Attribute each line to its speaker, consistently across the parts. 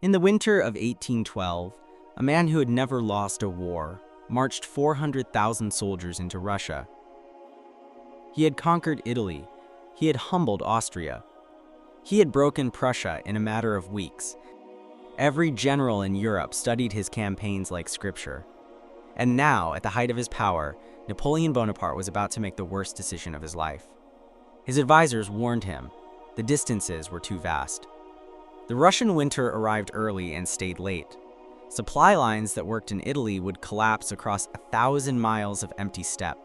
Speaker 1: In the winter of 1812, a man who had never lost a war marched 400,000 soldiers into Russia. He had conquered Italy. He had humbled Austria. He had broken Prussia in a matter of weeks. Every general in Europe studied his campaigns like scripture. And now, at the height of his power, Napoleon Bonaparte was about to make the worst decision of his life. His advisors warned him. The distances were too vast. The Russian winter arrived early and stayed late. Supply lines that worked in Italy would collapse across 1,000 miles of empty steppe.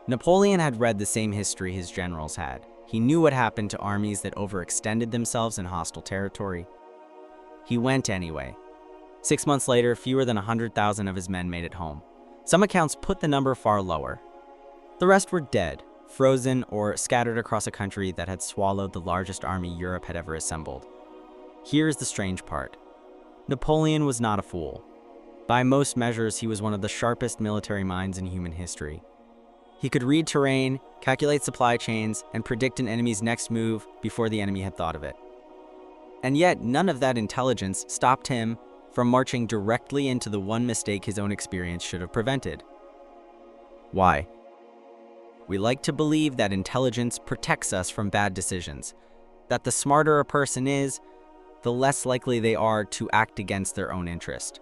Speaker 1: Napoleon had read the same history his generals had. He knew what happened to armies that overextended themselves in hostile territory. He went anyway. 6 months later, fewer than 100,000 of his men made it home. Some accounts put the number far lower. The rest were dead, frozen, or scattered across a country that had swallowed the largest army Europe had ever assembled. Here's the strange part. Napoleon was not a fool. By most measures, he was one of the sharpest military minds in human history. He could read terrain, calculate supply chains, and predict an enemy's next move before the enemy had thought of it. And yet, none of that intelligence stopped him from marching directly into the one mistake his own experience should have prevented. Why? We like to believe that intelligence protects us from bad decisions, that the smarter a person is, the less likely they are to act against their own interest.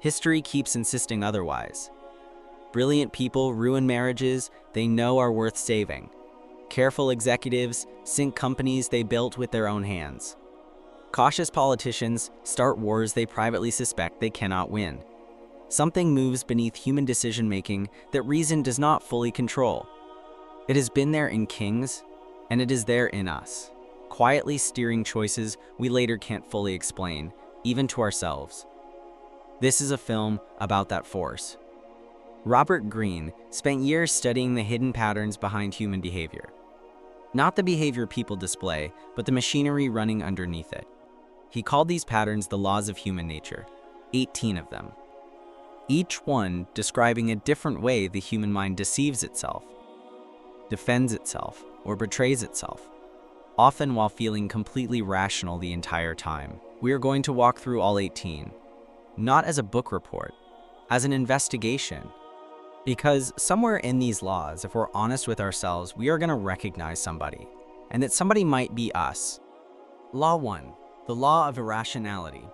Speaker 1: History keeps insisting otherwise. Brilliant people ruin marriages they know are worth saving. Careful executives sink companies they built with their own hands. Cautious politicians start wars they privately suspect they cannot win. Something moves beneath human decision-making that reason does not fully control. It has been there in kings, and it is there in us, quietly steering choices we later can't fully explain, even to ourselves. This is a film about that force. Robert Greene spent years studying the hidden patterns behind human behavior. Not the behavior people display, but the machinery running underneath it. He called these patterns the laws of human nature, 18 of them. Each one describing a different way the human mind deceives itself, defends itself, or betrays itself, often while feeling completely rational the entire time. We are going to walk through all 18, not as a book report, as an investigation. Because somewhere in these laws, if we're honest with ourselves, we are going to recognize somebody, and that somebody might be us. Law 1, the law of irrationality.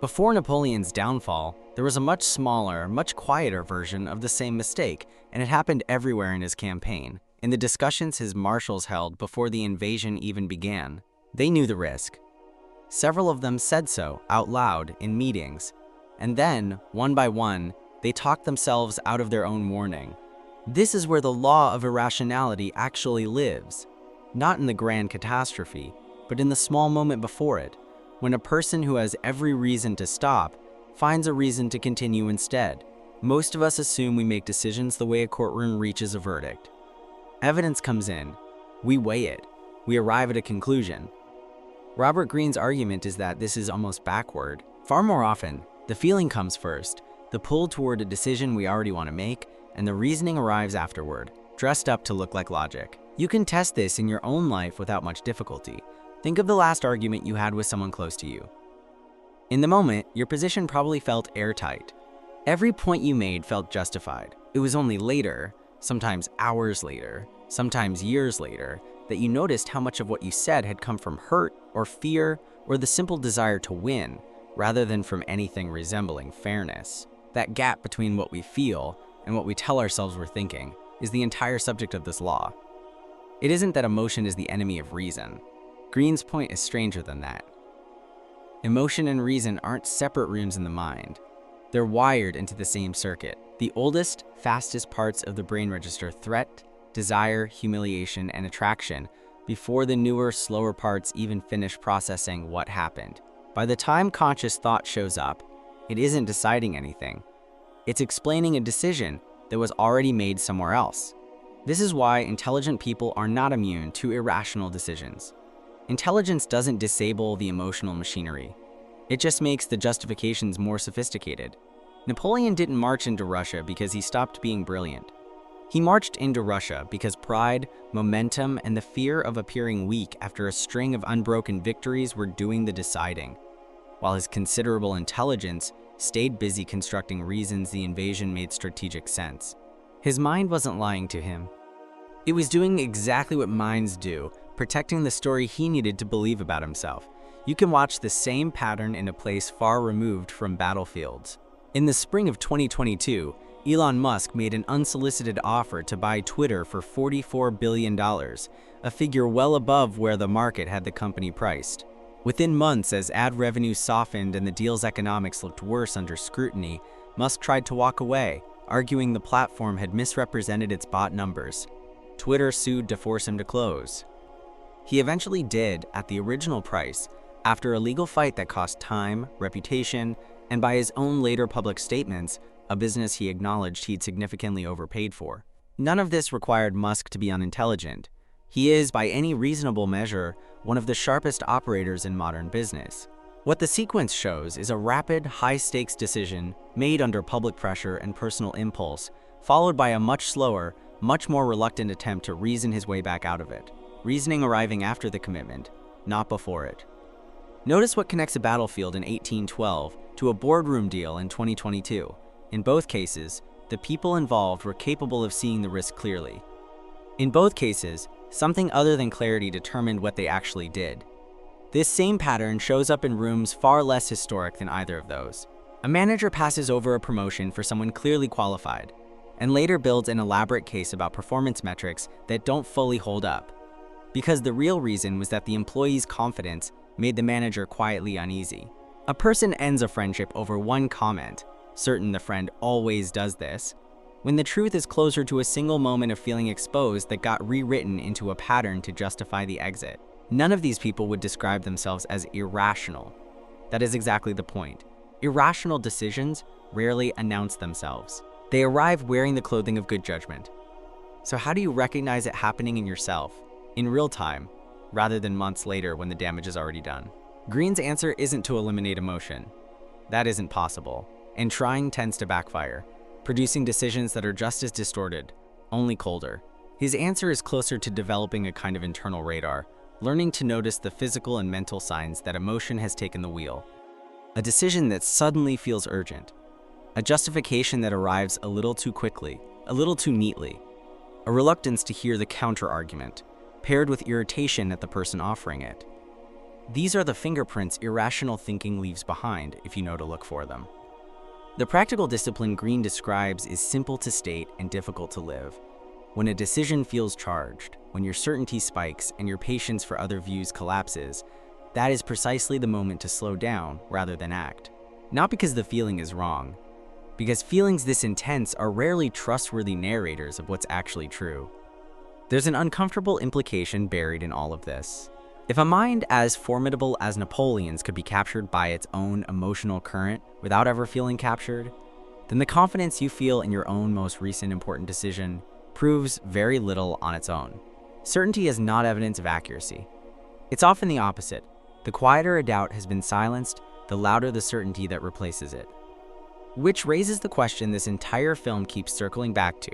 Speaker 1: Before Napoleon's downfall, there was a much smaller, much quieter version of the same mistake, and it happened everywhere in his campaign. In the discussions his marshals held before the invasion even began, they knew the risk. Several of them said so out loud in meetings, and then, one by one, they talked themselves out of their own warning. This is where the law of irrationality actually lives, not in the grand catastrophe, but in the small moment before it, when a person who has every reason to stop finds a reason to continue instead. Most of us assume we make decisions the way a courtroom reaches a verdict. Evidence comes in, we weigh it, we arrive at a conclusion. Robert Greene's argument is that this is almost backward. Far more often, the feeling comes first, the pull toward a decision we already want to make, and the reasoning arrives afterward, dressed up to look like logic. You can test this in your own life without much difficulty. Think of the last argument you had with someone close to you. In the moment, your position probably felt airtight. Every point you made felt justified. It was only later, sometimes hours later, sometimes years later, that you noticed how much of what you said had come from hurt or fear or the simple desire to win, rather than from anything resembling fairness. That gap between what we feel and what we tell ourselves we're thinking is the entire subject of this law. It isn't that emotion is the enemy of reason. Greene's point is stranger than that. Emotion and reason aren't separate rooms in the mind. They're wired into the same circuit. The oldest, fastest parts of the brain register threat, desire, humiliation, and attraction before the newer, slower parts even finish processing what happened. By the time conscious thought shows up, it isn't deciding anything. It's explaining a decision that was already made somewhere else. This is why intelligent people are not immune to irrational decisions. Intelligence doesn't disable the emotional machinery. It just makes the justifications more sophisticated. Napoleon didn't march into Russia because he stopped being brilliant. He marched into Russia because pride, momentum, and the fear of appearing weak after a string of unbroken victories were doing the deciding, while his considerable intelligence stayed busy constructing reasons the invasion made strategic sense. His mind wasn't lying to him. It was doing exactly what minds do, protecting the story he needed to believe about himself. You can watch the same pattern in a place far removed from battlefields. In the spring of 2022, Elon Musk made an unsolicited offer to buy Twitter for $44 billion, a figure well above where the market had the company priced. Within months, as ad revenue softened and the deal's economics looked worse under scrutiny, Musk tried to walk away, arguing the platform had misrepresented its bot numbers. Twitter sued to force him to close. He eventually did at the original price, after a legal fight that cost time, reputation, and by his own later public statements, a business he acknowledged he'd significantly overpaid for. None of this required Musk to be unintelligent. He is, by any reasonable measure, one of the sharpest operators in modern business. What the sequence shows is a rapid, high-stakes decision made under public pressure and personal impulse, followed by a much slower, much more reluctant attempt to reason his way back out of it. Reasoning arriving after the commitment, not before it. Notice what connects a battlefield in 1812 to a boardroom deal in 2022. In both cases, the people involved were capable of seeing the risk clearly. In both cases, something other than clarity determined what they actually did. This same pattern shows up in rooms far less historic than either of those. A manager passes over a promotion for someone clearly qualified, and later builds an elaborate case about performance metrics that don't fully hold up, because the real reason was that the employee's confidence made the manager quietly uneasy. A person ends a friendship over one comment, certain the friend always does this, when the truth is closer to a single moment of feeling exposed that got rewritten into a pattern to justify the exit. None of these people would describe themselves as irrational. That is exactly the point. Irrational decisions rarely announce themselves. They arrive wearing the clothing of good judgment. So how do you recognize it happening in yourself, in real time, rather than months later when the damage is already done? Greene's answer isn't to eliminate emotion. That isn't possible, and trying tends to backfire, producing decisions that are just as distorted, only colder. His answer is closer to developing a kind of internal radar, learning to notice the physical and mental signs that emotion has taken the wheel. A decision that suddenly feels urgent. A justification that arrives a little too quickly, a little too neatly. A reluctance to hear the counter-argument, paired with irritation at the person offering it. These are the fingerprints irrational thinking leaves behind if you know to look for them. The practical discipline Greene describes is simple to state and difficult to live. When a decision feels charged, when your certainty spikes and your patience for other views collapses, that is precisely the moment to slow down rather than act. Not because the feeling is wrong, because feelings this intense are rarely trustworthy narrators of what's actually true. There's an uncomfortable implication buried in all of this. If a mind as formidable as Napoleon's could be captured by its own emotional current without ever feeling captured, then the confidence you feel in your own most recent important decision proves very little on its own. Certainty is not evidence of accuracy. It's often the opposite. The quieter a doubt has been silenced, the louder the certainty that replaces it. Which raises the question this entire film keeps circling back to.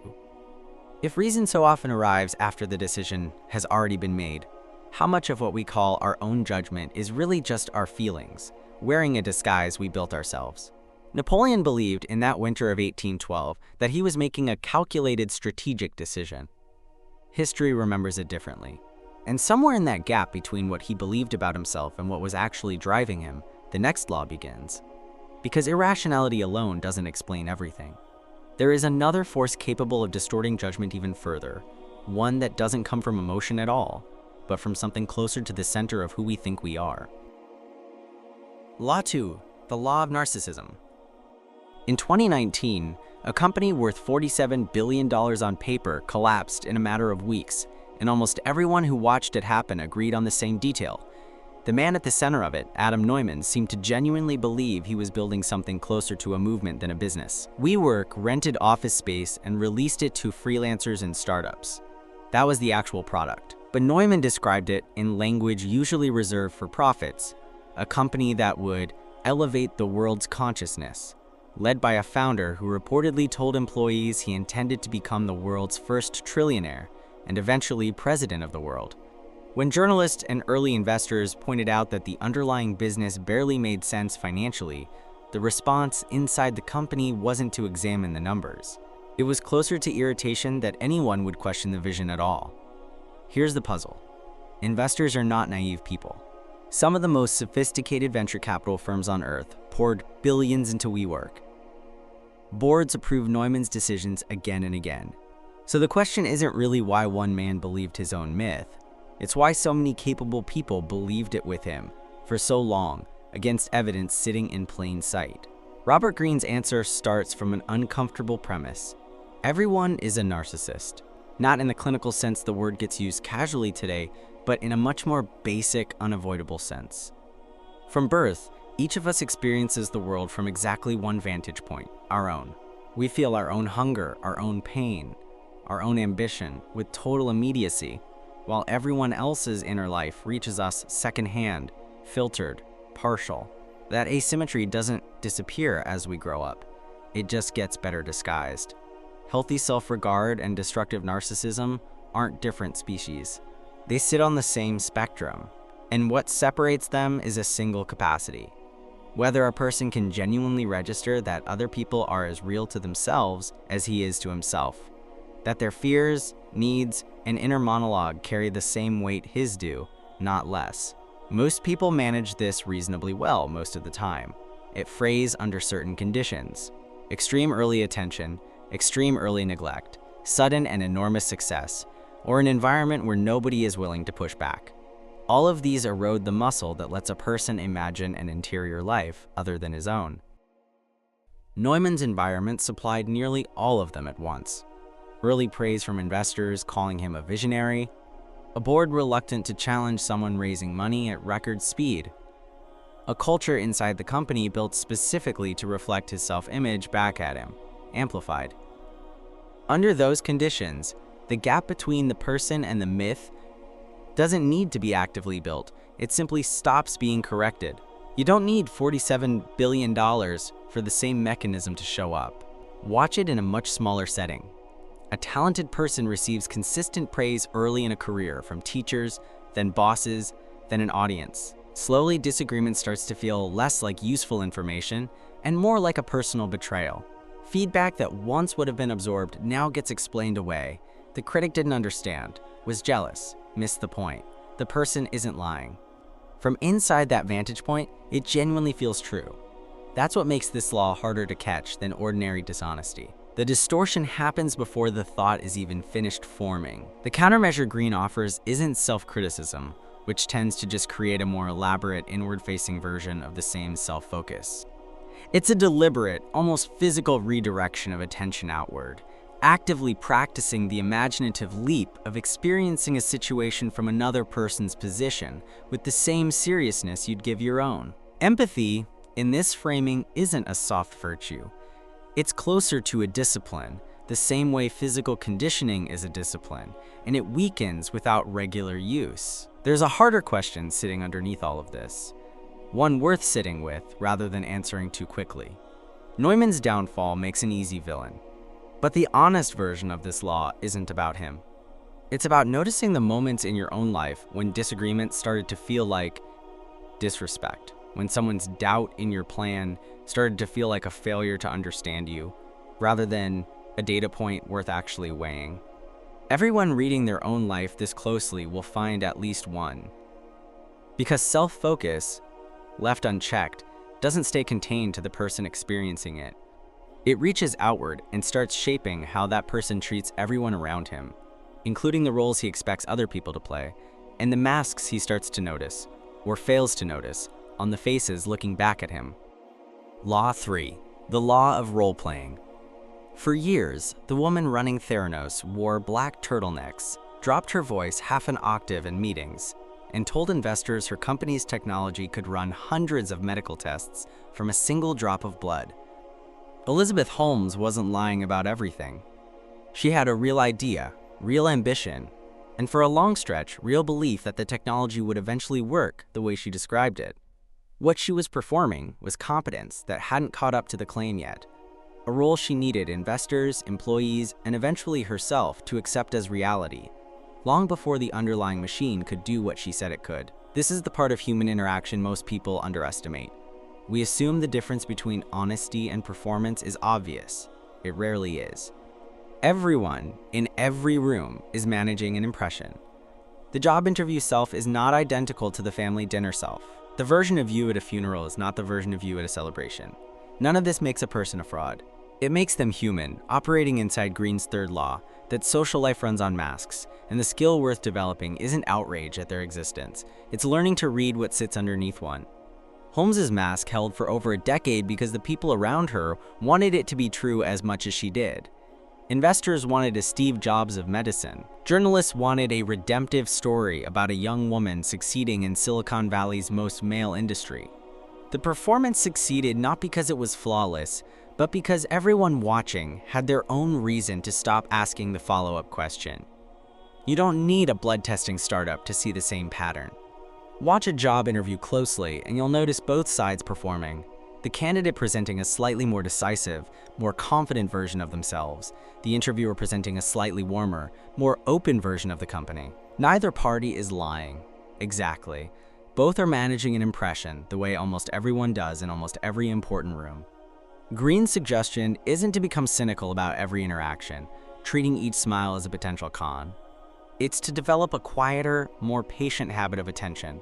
Speaker 1: If reason so often arrives after the decision has already been made, how much of what we call our own judgment is really just our feelings, wearing a disguise we built ourselves? Napoleon believed in that winter of 1812 that he was making a calculated strategic decision. History remembers it differently. And somewhere in that gap between what he believed about himself and what was actually driving him, the next law begins. Because irrationality alone doesn't explain everything. There is another force capable of distorting judgment even further, one that doesn't come from emotion at all, but from something closer to the center of who we think we are. Law 2, the law of narcissism. In 2019, a company worth $47 billion on paper collapsed in a matter of weeks, and almost everyone who watched it happen agreed on the same detail. The man at the center of it, Adam Neumann, seemed to genuinely believe he was building something closer to a movement than a business. WeWork rented office space and released it to freelancers and startups. That was the actual product. But Neumann described it in language usually reserved for profits, a company that would elevate the world's consciousness, led by a founder who reportedly told employees he intended to become the world's first trillionaire and eventually president of the world. When journalists and early investors pointed out that the underlying business barely made sense financially, the response inside the company wasn't to examine the numbers. It was closer to irritation that anyone would question the vision at all. Here's the puzzle. Investors are not naive people. Some of the most sophisticated venture capital firms on earth poured billions into WeWork. Boards approved Neumann's decisions again and again. So the question isn't really why one man believed his own myth. It's why so many capable people believed it with him for so long, against evidence sitting in plain sight. Robert Greene's answer starts from an uncomfortable premise. Everyone is a narcissist. Not in the clinical sense the word gets used casually today, but in a much more basic, unavoidable sense. From birth, each of us experiences the world from exactly one vantage point, our own. We feel our own hunger, our own pain, our own ambition with total immediacy, while everyone else's inner life reaches us secondhand, filtered, partial. That asymmetry doesn't disappear as we grow up. It just gets better disguised. Healthy self-regard and destructive narcissism aren't different species. They sit on the same spectrum, and what separates them is a single capacity. Whether a person can genuinely register that other people are as real to themselves as he is to himself, that their fears, needs, and inner monologue carry the same weight his do, not less. Most people manage this reasonably well most of the time. It frays under certain conditions: extreme early attention, extreme early neglect, sudden and enormous success, or an environment where nobody is willing to push back. All of these erode the muscle that lets a person imagine an interior life other than his own. Neumann's environment supplied nearly all of them at once. Early praise from investors calling him a visionary, a board reluctant to challenge someone raising money at record speed, a culture inside the company built specifically to reflect his self-image back at him, amplified. Under those conditions, the gap between the person and the myth doesn't need to be actively built. It simply stops being corrected. You don't need $47 billion for the same mechanism to show up. Watch it in a much smaller setting. A talented person receives consistent praise early in a career from teachers, then bosses, then an audience. Slowly, disagreement starts to feel less like useful information and more like a personal betrayal. Feedback that once would have been absorbed now gets explained away. The critic didn't understand, was jealous, missed the point. The person isn't lying. From inside that vantage point, it genuinely feels true. That's what makes this law harder to catch than ordinary dishonesty. The distortion happens before the thought is even finished forming. The countermeasure Greene offers isn't self-criticism, which tends to just create a more elaborate, inward-facing version of the same self-focus. It's a deliberate, almost physical redirection of attention outward, actively practicing the imaginative leap of experiencing a situation from another person's position with the same seriousness you'd give your own. Empathy, in this framing, isn't a soft virtue. It's closer to a discipline, the same way physical conditioning is a discipline, and it weakens without regular use. There's a harder question sitting underneath all of this, one worth sitting with rather than answering too quickly. Neumann's downfall makes an easy villain, but the honest version of this law isn't about him. It's about noticing the moments in your own life when disagreement started to feel like disrespect, when someone's doubt in your plan started to feel like a failure to understand you, rather than a data point worth actually weighing. Everyone reading their own life this closely will find at least one. Because self-focus, left unchecked, doesn't stay contained to the person experiencing it. It reaches outward and starts shaping how that person treats everyone around him, including the roles he expects other people to play, and the masks he starts to notice, or fails to notice, on the faces looking back at him. Law 3. The law of role-playing. For years, the woman running Theranos wore black turtlenecks, dropped her voice half an octave in meetings, and told investors her company's technology could run hundreds of medical tests from a single drop of blood. Elizabeth Holmes wasn't lying about everything. She had a real idea, real ambition, and for a long stretch, real belief that the technology would eventually work the way she described it. What she was performing was competence that hadn't caught up to the claim yet, a role she needed investors, employees, and eventually herself to accept as reality, long before the underlying machine could do what she said it could. This is the part of human interaction most people underestimate. We assume the difference between honesty and performance is obvious. It rarely is. Everyone in every room is managing an impression. The job interview self is not identical to the family dinner self. The version of you at a funeral is not the version of you at a celebration. None of this makes a person a fraud. It makes them human, operating inside Greene's third law, that social life runs on masks, and the skill worth developing isn't outrage at their existence. It's learning to read what sits underneath one. Holmes's mask held for over a decade because the people around her wanted it to be true as much as she did. Investors wanted a Steve Jobs of medicine. Journalists wanted a redemptive story about a young woman succeeding in Silicon Valley's most male industry. The performance succeeded not because it was flawless, but because everyone watching had their own reason to stop asking the follow-up question. You don't need a blood testing startup to see the same pattern. Watch a job interview closely and you'll notice both sides performing. The candidate presenting a slightly more decisive, more confident version of themselves, the interviewer presenting a slightly warmer, more open version of the company. Neither party is lying. Exactly. Both are managing an impression the way almost everyone does in almost every important room. Greene's suggestion isn't to become cynical about every interaction, treating each smile as a potential con. It's to develop a quieter, more patient habit of attention,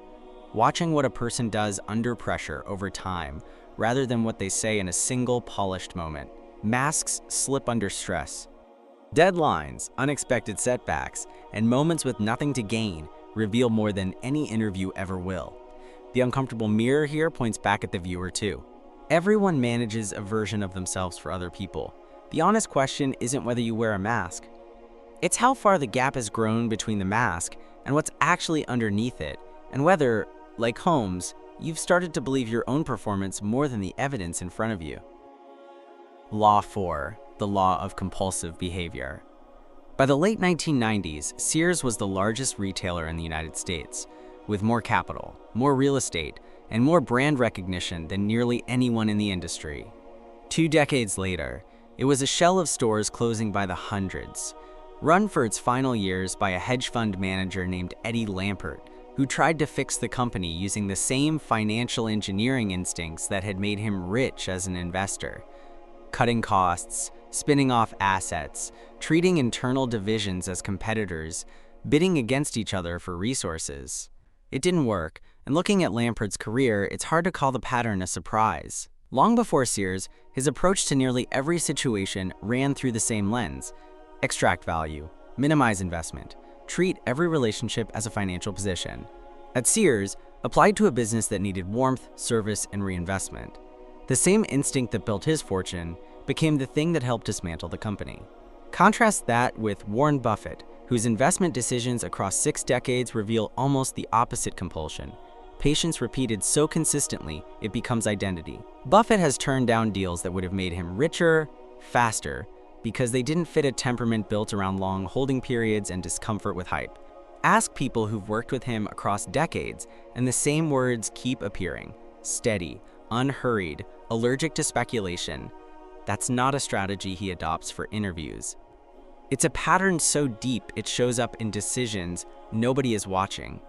Speaker 1: watching what a person does under pressure over time, rather than what they say in a single polished moment. Masks slip under stress. Deadlines, unexpected setbacks, and moments with nothing to gain reveal more than any interview ever will. The uncomfortable mirror here points back at the viewer too. Everyone manages a version of themselves for other people. The honest question isn't whether you wear a mask. It's how far the gap has grown between the mask and what's actually underneath it, and whether, like Holmes, you've started to believe your own performance more than the evidence in front of you. Law 4, the law of compulsive behavior. By the late 1990s, Sears was the largest retailer in the United States, with more capital, more real estate, and more brand recognition than nearly anyone in the industry. 2 decades later, it was a shell of stores closing by the hundreds, run for its final years by a hedge fund manager named Eddie Lampert, who tried to fix the company using the same financial engineering instincts that had made him rich as an investor. Cutting costs, spinning off assets, treating internal divisions as competitors, bidding against each other for resources. It didn't work, and looking at Lampert's career, it's hard to call the pattern a surprise. Long before Sears, his approach to nearly every situation ran through the same lens: extract value, minimize investment, treat every relationship as a financial position. At Sears, applied to a business that needed warmth, service, and reinvestment. The same instinct that built his fortune became the thing that helped dismantle the company. Contrast that with Warren Buffett, whose investment decisions across 6 decades reveal almost the opposite compulsion. Patience repeated so consistently, it becomes identity. Buffett has turned down deals that would have made him richer, faster, because they didn't fit a temperament built around long holding periods and discomfort with hype. Ask people who've worked with him across decades, and the same words keep appearing: steady, unhurried, allergic to speculation. That's not a strategy he adopts for interviews. It's a pattern so deep it shows up in decisions nobody is watching.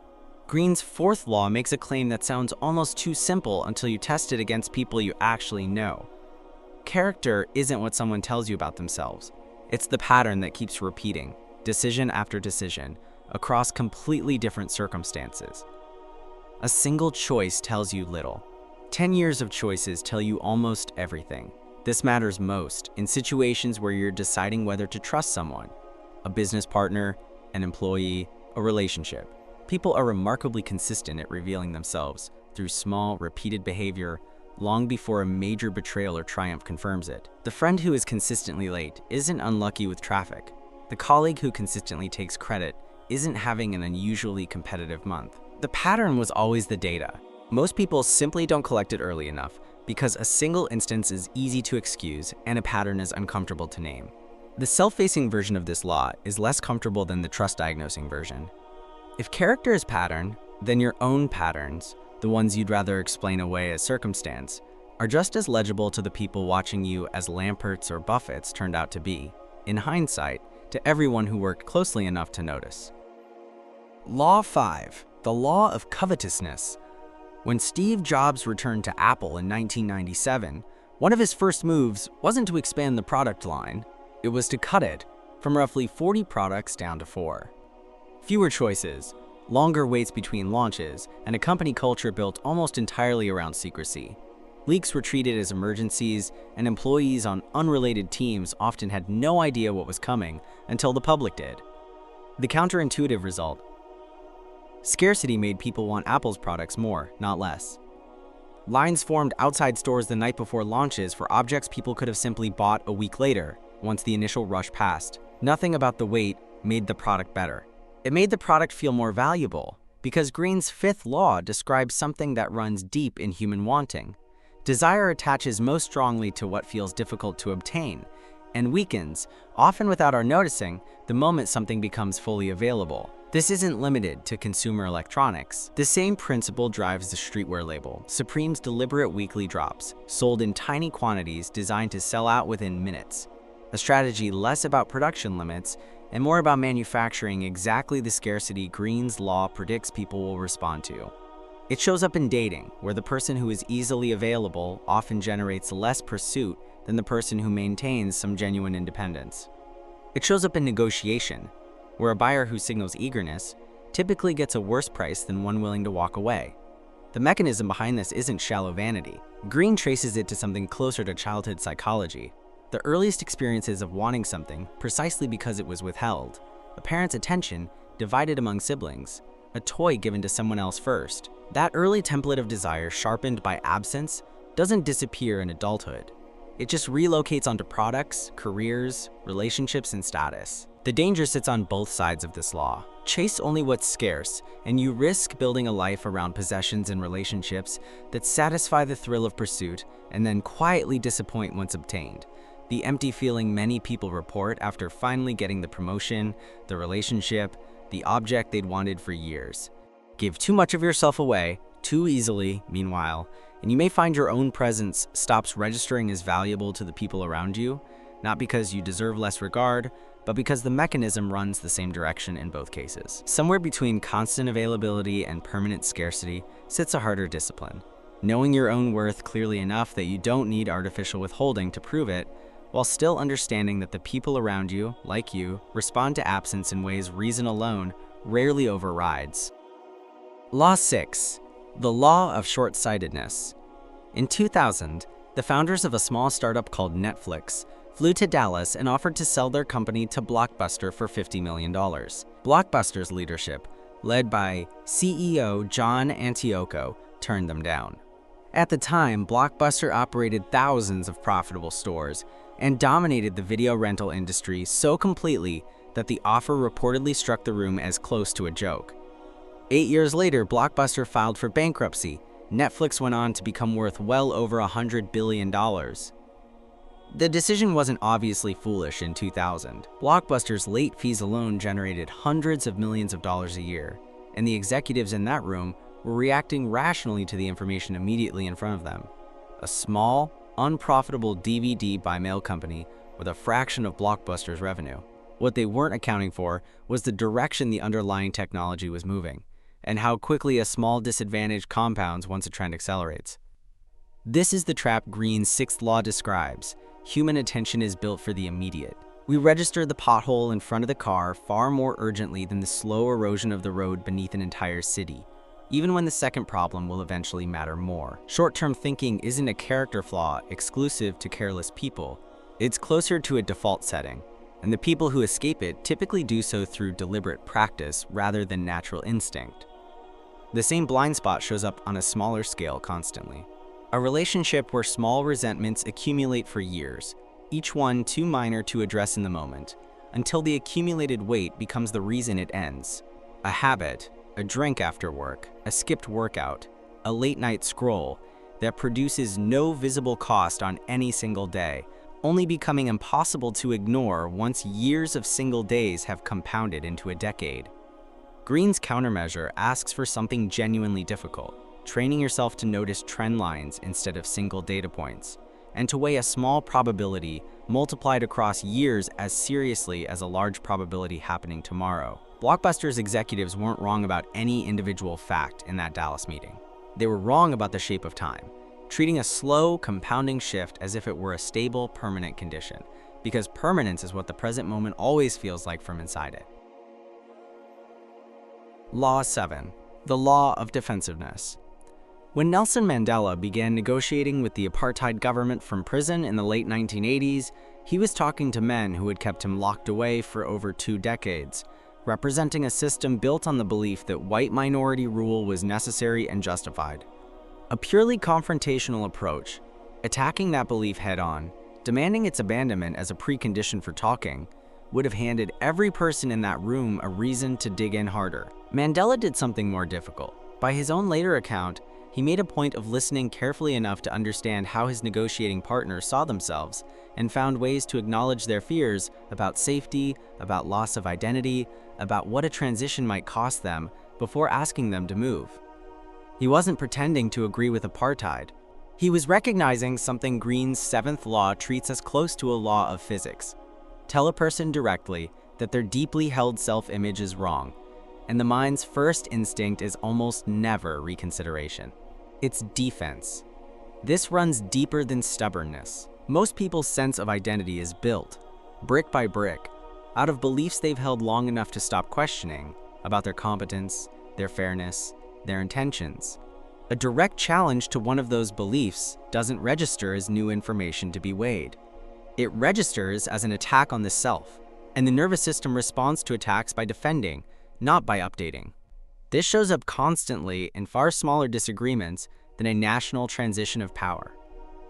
Speaker 1: Greene's 4th law makes a claim that sounds almost too simple until you test it against people you actually know. Character isn't what someone tells you about themselves. It's the pattern that keeps repeating, decision after decision, across completely different circumstances. A single choice tells you little. 10 years of choices tell you almost everything. This matters most in situations where you're deciding whether to trust someone, a business partner, an employee, a relationship. People are remarkably consistent at revealing themselves through small, repeated behavior long before a major betrayal or triumph confirms it. The friend who is consistently late isn't unlucky with traffic. The colleague who consistently takes credit isn't having an unusually competitive month. The pattern was always the data. Most people simply don't collect it early enough because a single instance is easy to excuse and a pattern is uncomfortable to name. The self-facing version of this law is less comfortable than the trust-diagnosing version. If character is pattern, then your own patterns, the ones you'd rather explain away as circumstance, are just as legible to the people watching you as Lamperts or Buffetts turned out to be, in hindsight, to everyone who worked closely enough to notice. Law 5. The Law of Covetousness. When Steve Jobs returned to Apple in 1997, one of his first moves wasn't to expand the product line, it was to cut it from roughly 40 products down to 4. Fewer choices, longer waits between launches, and a company culture built almost entirely around secrecy. Leaks were treated as emergencies, and employees on unrelated teams often had no idea what was coming until the public did. The counterintuitive result: scarcity made people want Apple's products more, not less. Lines formed outside stores the night before launches for objects people could have simply bought a week later, once the initial rush passed. Nothing about the wait made the product better. It made the product feel more valuable, because Greene's fifth law describes something that runs deep in human wanting. Desire attaches most strongly to what feels difficult to obtain, and weakens, often without our noticing, the moment something becomes fully available. This isn't limited to consumer electronics. The same principle drives the streetwear label, Supreme's deliberate weekly drops, sold in tiny quantities designed to sell out within minutes. A strategy less about production limits and more about manufacturing exactly the scarcity Greene's law predicts people will respond to. It shows up in dating, where the person who is easily available often generates less pursuit than the person who maintains some genuine independence. It shows up in negotiation, where a buyer who signals eagerness typically gets a worse price than one willing to walk away. The mechanism behind this isn't shallow vanity. Greene traces it to something closer to childhood psychology. The earliest experiences of wanting something precisely because it was withheld, a parent's attention divided among siblings, a toy given to someone else first. That early template of desire sharpened by absence doesn't disappear in adulthood. It just relocates onto products, careers, relationships, and status. The danger sits on both sides of this law. Chase only what's scarce, and you risk building a life around possessions and relationships that satisfy the thrill of pursuit and then quietly disappoint once obtained. The empty feeling many people report after finally getting the promotion, the relationship, the object they'd wanted for years. Give too much of yourself away, too easily, meanwhile, and you may find your own presence stops registering as valuable to the people around you, not because you deserve less regard, but because the mechanism runs the same direction in both cases. Somewhere between constant availability and permanent scarcity sits a harder discipline. Knowing your own worth clearly enough that you don't need artificial withholding to prove it, while still understanding that the people around you, like you, respond to absence in ways reason alone rarely overrides. Law 6. The Law of Short-Sightedness. In 2000, the founders of a small startup called Netflix flew to Dallas and offered to sell their company to Blockbuster for $50 million. Blockbuster's leadership, led by CEO John Antioco, turned them down. At the time, Blockbuster operated thousands of profitable stores and dominated the video rental industry so completely that the offer reportedly struck the room as close to a joke. 8 years later, Blockbuster filed for bankruptcy. Netflix went on to become worth well over $100 billion. The decision wasn't obviously foolish in 2000. Blockbuster's late fees alone generated hundreds of millions of dollars a year, and the executives in that room were reacting rationally to the information immediately in front of them. A small, unprofitable DVD by mail company with a fraction of Blockbuster's revenue. What they weren't accounting for was the direction the underlying technology was moving, and how quickly a small disadvantage compounds once a trend accelerates. This is the trap Greene's sixth law describes. Human attention is built for the immediate. We register the pothole in front of the car far more urgently than the slow erosion of the road beneath an entire city, even when the second problem will eventually matter more. Short-term thinking isn't a character flaw exclusive to careless people. It's closer to a default setting, and the people who escape it typically do so through deliberate practice rather than natural instinct. The same blind spot shows up on a smaller scale constantly. A relationship where small resentments accumulate for years, each one too minor to address in the moment, until the accumulated weight becomes the reason it ends. A habit, a drink after work, a skipped workout, a late-night scroll that produces no visible cost on any single day, only becoming impossible to ignore once years of single days have compounded into a decade. Greene's countermeasure asks for something genuinely difficult. training yourself to notice trend lines instead of single data points, and to weigh a small probability multiplied across years as seriously as a large probability happening tomorrow. Blockbuster's executives weren't wrong about any individual fact in that Dallas meeting. They were wrong about the shape of time, treating a slow, compounding shift as if it were a stable, permanent condition, because permanence is what the present moment always feels like from inside it. Law 7. The Law of Defensiveness. When Nelson Mandela began negotiating with the apartheid government from prison in the late 1980s, he was talking to men who had kept him locked away for over 2 decades, representing a system built on the belief that white minority rule was necessary and justified. A purely confrontational approach, attacking that belief head-on, demanding its abandonment as a precondition for talking, would have handed every person in that room a reason to dig in harder. Mandela did something more difficult. By his own later account, he made a point of listening carefully enough to understand how his negotiating partners saw themselves and found ways to acknowledge their fears about safety, about loss of identity, about what a transition might cost them before asking them to move. He wasn't pretending to agree with apartheid. He was recognizing something Greene's 7th law treats as close to a law of physics. Tell a person directly that their deeply held self-image is wrong, and the mind's first instinct is almost never reconsideration. It's defense. This runs deeper than stubbornness. Most people's sense of identity is built, brick by brick, out of beliefs they've held long enough to stop questioning about their competence, their fairness, their intentions. A direct challenge to one of those beliefs doesn't register as new information to be weighed. It registers as an attack on the self, and the nervous system responds to attacks by defending, not by updating. This shows up constantly in far smaller disagreements than a national transition of power.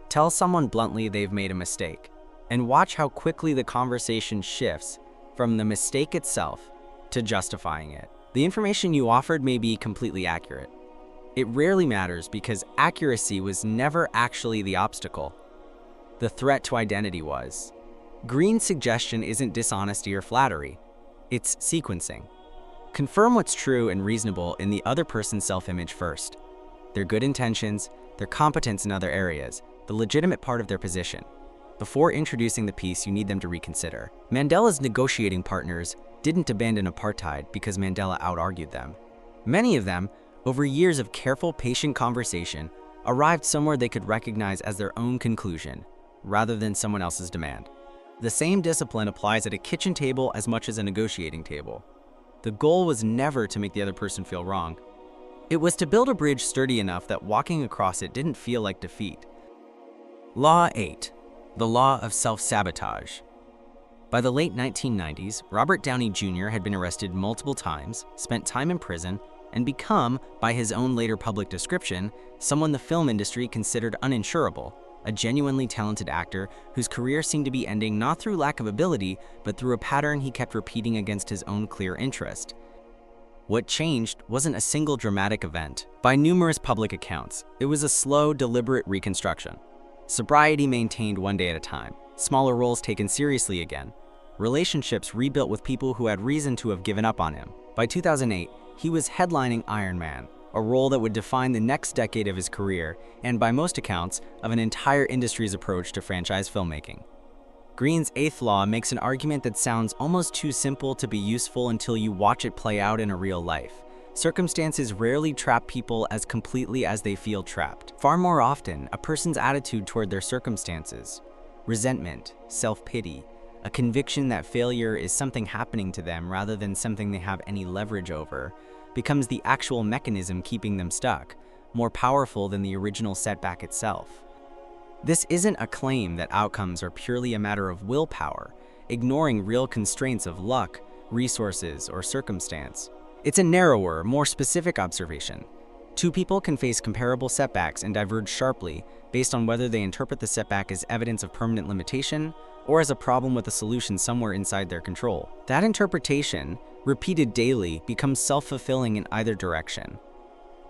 Speaker 1: Tell someone bluntly they've made a mistake, and watch how quickly the conversation shifts from the mistake itself to justifying it. The information you offered may be completely accurate. It rarely matters because accuracy was never actually the obstacle. The threat to identity was. Greene's suggestion isn't dishonesty or flattery. It's sequencing. Confirm what's true and reasonable in the other person's self-image first. Their good intentions, their competence in other areas, the legitimate part of their position. Before introducing the piece you need them to reconsider. Mandela's negotiating partners didn't abandon apartheid because Mandela out-argued them. Many of them, over years of careful, patient conversation, arrived somewhere they could recognize as their own conclusion, rather than someone else's demand. The same discipline applies at a kitchen table as much as a negotiating table. The goal was never to make the other person feel wrong. It was to build a bridge sturdy enough that walking across it didn't feel like defeat. Law 8. The Law of Self-Sabotage. By the late 1990s, Robert Downey Jr. had been arrested multiple times, spent time in prison, and become, by his own later public description, someone the film industry considered uninsurable, a genuinely talented actor whose career seemed to be ending not through lack of ability, but through a pattern he kept repeating against his own clear interest. What changed wasn't a single dramatic event. By numerous public accounts, it was a slow, deliberate reconstruction. Sobriety maintained one day at a time, smaller roles taken seriously again, relationships rebuilt with people who had reason to have given up on him. By 2008, he was headlining Iron Man, a role that would define the next decade of his career and, by most accounts, of an entire industry's approach to franchise filmmaking. Greene's 8th law makes an argument that sounds almost too simple to be useful until you watch it play out in a real life. Circumstances rarely trap people as completely as they feel trapped. Far more often, a person's attitude toward their circumstances, resentment, self-pity, a conviction that failure is something happening to them rather than something they have any leverage over, becomes the actual mechanism keeping them stuck, more powerful than the original setback itself. This isn't a claim that outcomes are purely a matter of willpower, ignoring real constraints of luck, resources, or circumstance. It's a narrower, more specific observation. Two people can face comparable setbacks and diverge sharply based on whether they interpret the setback as evidence of permanent limitation or as a problem with a solution somewhere inside their control. That interpretation, repeated daily, becomes self-fulfilling in either direction.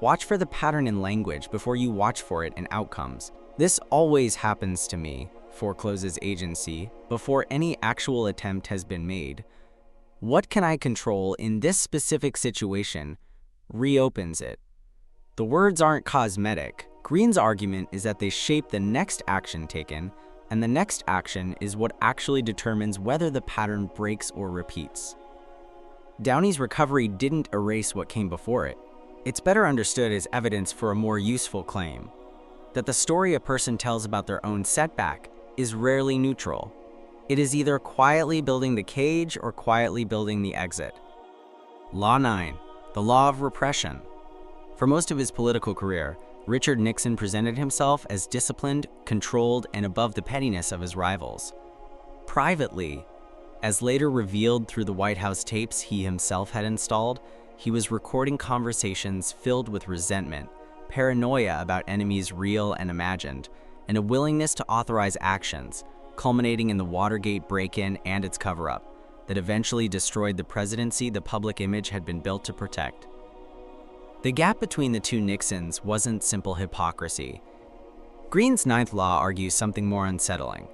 Speaker 1: Watch for the pattern in language before you watch for it in outcomes. This always happens to me, forecloses agency, before any actual attempt has been made. What can I control in this specific situation reopens it. The words aren't cosmetic. Greene's argument is that they shape the next action taken, and the next action is what actually determines whether the pattern breaks or repeats. Downey's recovery didn't erase what came before it. It's better understood as evidence for a more useful claim, that the story a person tells about their own setback is rarely neutral. It is either quietly building the cage or quietly building the exit. Law 9, the law of repression. For most of his political career, Richard Nixon presented himself as disciplined, controlled, and above the pettiness of his rivals. Privately, as later revealed through the White House tapes he himself had installed, he was recording conversations filled with resentment, paranoia about enemies real and imagined, and a willingness to authorize actions, culminating in the Watergate break-in and its cover-up, that eventually destroyed the presidency the public image had been built to protect. The gap between the two Nixons wasn't simple hypocrisy. Greene's ninth law argues something more unsettling.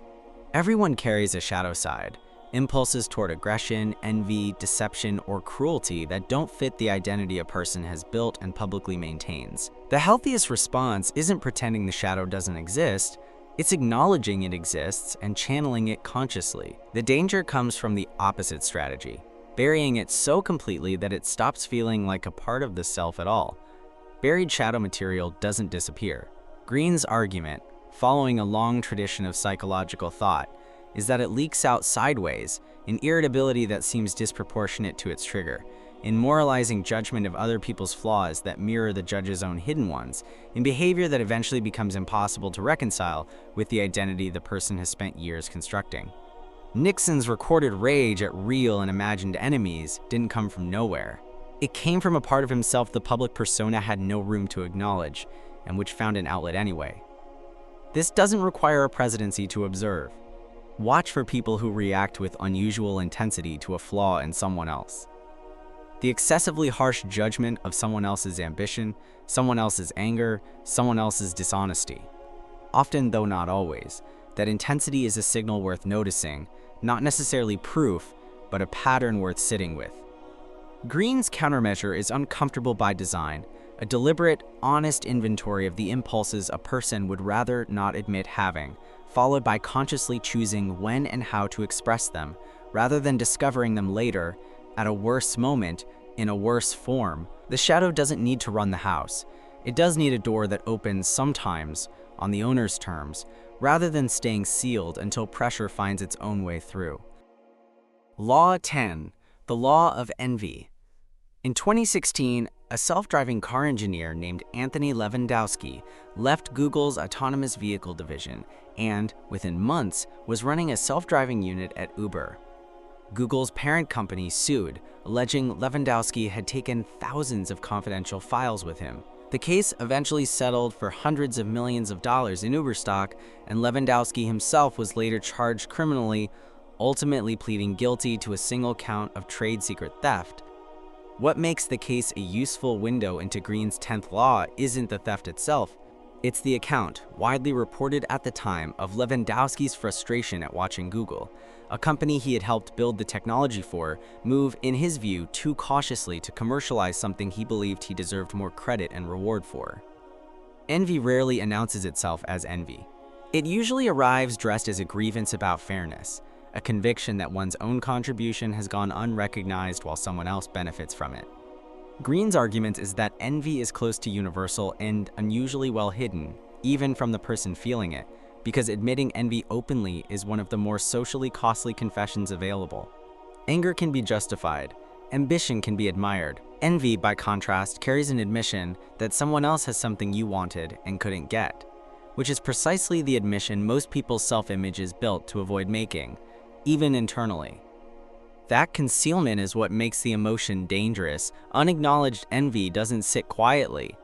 Speaker 1: Everyone carries a shadow side, impulses toward aggression, envy, deception, or cruelty that don't fit the identity a person has built and publicly maintains. The healthiest response isn't pretending the shadow doesn't exist, it's acknowledging it exists and channeling it consciously. The danger comes from the opposite strategy, burying it so completely that it stops feeling like a part of the self at all. Buried shadow material doesn't disappear. Greene's argument, following a long tradition of psychological thought, is that it leaks out sideways, in irritability that seems disproportionate to its trigger, in moralizing judgment of other people's flaws that mirror the judge's own hidden ones, in behavior that eventually becomes impossible to reconcile with the identity the person has spent years constructing. Nixon's recorded rage at real and imagined enemies didn't come from nowhere. It came from a part of himself the public persona had no room to acknowledge, and which found an outlet anyway. This doesn't require a presidency to observe. Watch for people who react with unusual intensity to a flaw in someone else. The excessively harsh judgment of someone else's ambition, someone else's anger, someone else's dishonesty. Often, though not always, that intensity is a signal worth noticing, not necessarily proof, but a pattern worth sitting with. Greene's countermeasure is uncomfortable by design, a deliberate, honest inventory of the impulses a person would rather not admit having, followed by consciously choosing when and how to express them, rather than discovering them later, at a worse moment, in a worse form. The shadow doesn't need to run the house. It does need a door that opens sometimes, on the owner's terms, rather than staying sealed until pressure finds its own way through. Law 10, the law of envy. In 2016, a self-driving car engineer named Anthony Lewandowski left Google's autonomous vehicle division and, within months, was running a self-driving unit at Uber. Google's parent company sued, alleging Lewandowski had taken thousands of confidential files with him. The case eventually settled for hundreds of millions of dollars in Uber stock, and Lewandowski himself was later charged criminally, ultimately pleading guilty to a single count of trade secret theft. What makes the case a useful window into Greene's 10th law isn't the theft itself. It's the account, widely reported at the time, of Lewandowski's frustration at watching Google, a company he had helped build the technology for, move, in his view, too cautiously to commercialize something he believed he deserved more credit and reward for. Envy rarely announces itself as envy. It usually arrives dressed as a grievance about fairness, a conviction that one's own contribution has gone unrecognized while someone else benefits from it. Greene's argument is that envy is close to universal and unusually well hidden, even from the person feeling it, because admitting envy openly is one of the more socially costly confessions available. Anger can be justified, ambition can be admired. Envy, by contrast, carries an admission that someone else has something you wanted and couldn't get, which is precisely the admission most people's self-image is built to avoid making, even internally. That concealment is what makes the emotion dangerous. Unacknowledged envy doesn't sit quietly.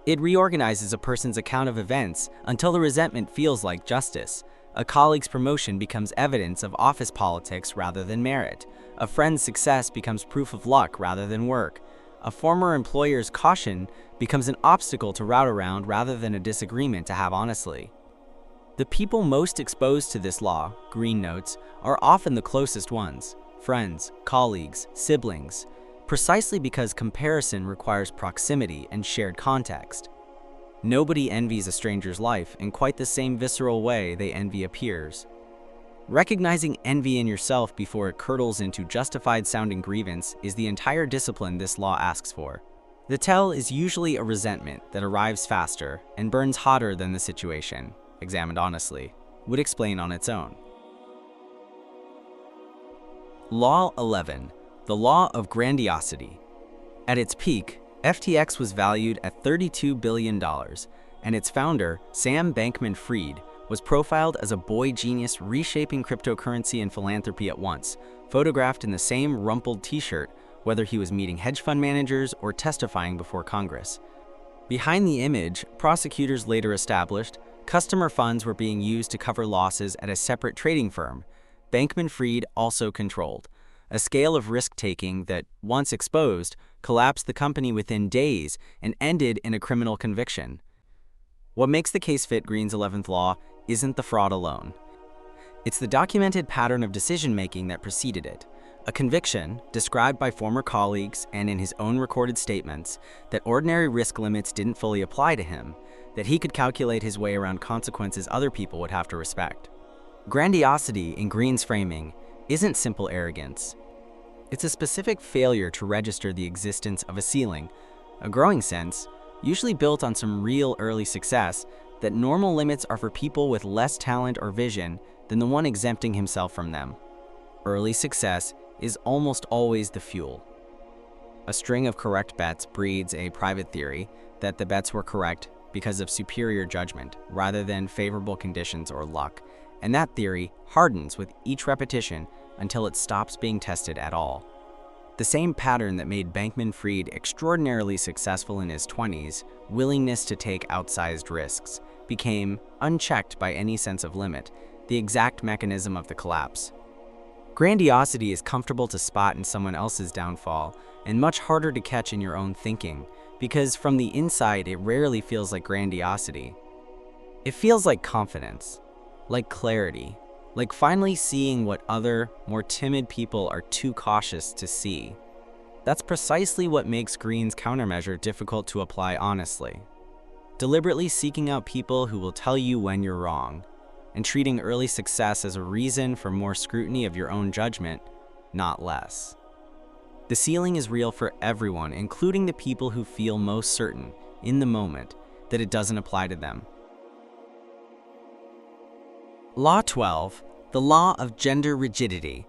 Speaker 1: It reorganizes a person's account of events until the resentment feels like justice. A colleague's promotion becomes evidence of office politics rather than merit. A friend's success becomes proof of luck rather than work. A former employer's caution becomes an obstacle to route around rather than a disagreement to have honestly. The people most exposed to this law, Greene notes, are often the closest ones: friends, colleagues, siblings, precisely because comparison requires proximity and shared context. Nobody envies a stranger's life in quite the same visceral way they envy a peer's. Recognizing envy in yourself before it curdles into justified-sounding grievance is the entire discipline this law asks for. The tell is usually a resentment that arrives faster and burns hotter than the situation, examined honestly, would explain on its own. Law 11. The Law of Grandiosity. At its peak, FTX was valued at $32 billion, and its founder, Sam Bankman-Fried, was profiled as a boy genius reshaping cryptocurrency and philanthropy at once, photographed in the same rumpled t-shirt, whether he was meeting hedge fund managers or testifying before Congress. Behind the image, prosecutors later established, customer funds were being used to cover losses at a separate trading firm Bankman-Fried also controlled, a scale of risk-taking that, once exposed, collapsed the company within days and ended in a criminal conviction. What makes the case fit Greene's 11th law isn't the fraud alone. It's the documented pattern of decision-making that preceded it, a conviction, described by former colleagues and in his own recorded statements, that ordinary risk limits didn't fully apply to him, that he could calculate his way around consequences other people would have to respect. Grandiosity, in Greene's framing, isn't simple arrogance. It's a specific failure to register the existence of a ceiling, a growing sense, usually built on some real early success, that normal limits are for people with less talent or vision than the one exempting himself from them. Early success is almost always the fuel. A string of correct bets breeds a private theory that the bets were correct because of superior judgment rather than favorable conditions or luck, and that theory hardens with each repetition until it stops being tested at all. The same pattern that made Bankman-Fried extraordinarily successful in his 20s, willingness to take outsized risks, became, unchecked by any sense of limit, the exact mechanism of the collapse. Grandiosity is comfortable to spot in someone else's downfall and much harder to catch in your own thinking, because from the inside it rarely feels like grandiosity. It feels like confidence, like clarity, like finally seeing what other, more timid people are too cautious to see. That's precisely what makes Greene's countermeasure difficult to apply honestly. Deliberately seeking out people who will tell you when you're wrong, and treating early success as a reason for more scrutiny of your own judgment, not less. The ceiling is real for everyone, including the people who feel most certain, in the moment, that it doesn't apply to them. Law 12. The Law of Gender Rigidity.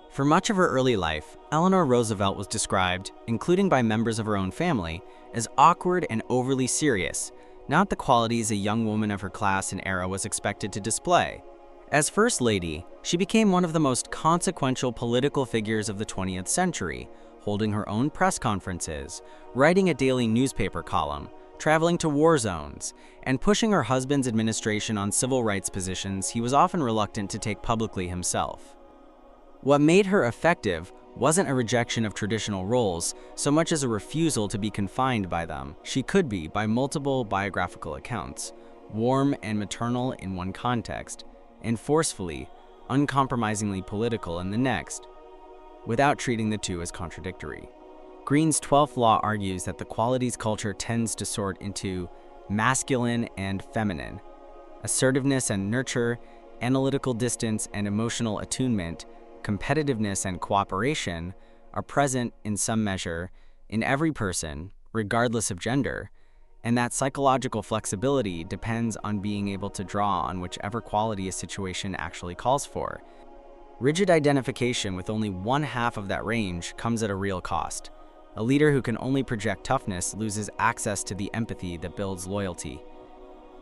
Speaker 1: For much of her early life, Eleanor Roosevelt was described, including by members of her own family, as awkward and overly serious, not the qualities a young woman of her class and era was expected to display. As First Lady, she became one of the most consequential political figures of the 20th century, holding her own press conferences, writing a daily newspaper column, traveling to war zones, and pushing her husband's administration on civil rights positions he was often reluctant to take publicly himself. What made her effective wasn't a rejection of traditional roles so much as a refusal to be confined by them. She could be, by multiple biographical accounts, warm and maternal in one context, and forcefully, uncompromisingly political in the next, without treating the two as contradictory. Greene's 12th law argues that the qualities culture tends to sort into masculine and feminine. Assertiveness and nurture, analytical distance and emotional attunement, competitiveness and cooperation are present in some measure in every person, regardless of gender, and that psychological flexibility depends on being able to draw on whichever quality a situation actually calls for. Rigid identification with only one half of that range comes at a real cost. A leader who can only project toughness loses access to the empathy that builds loyalty.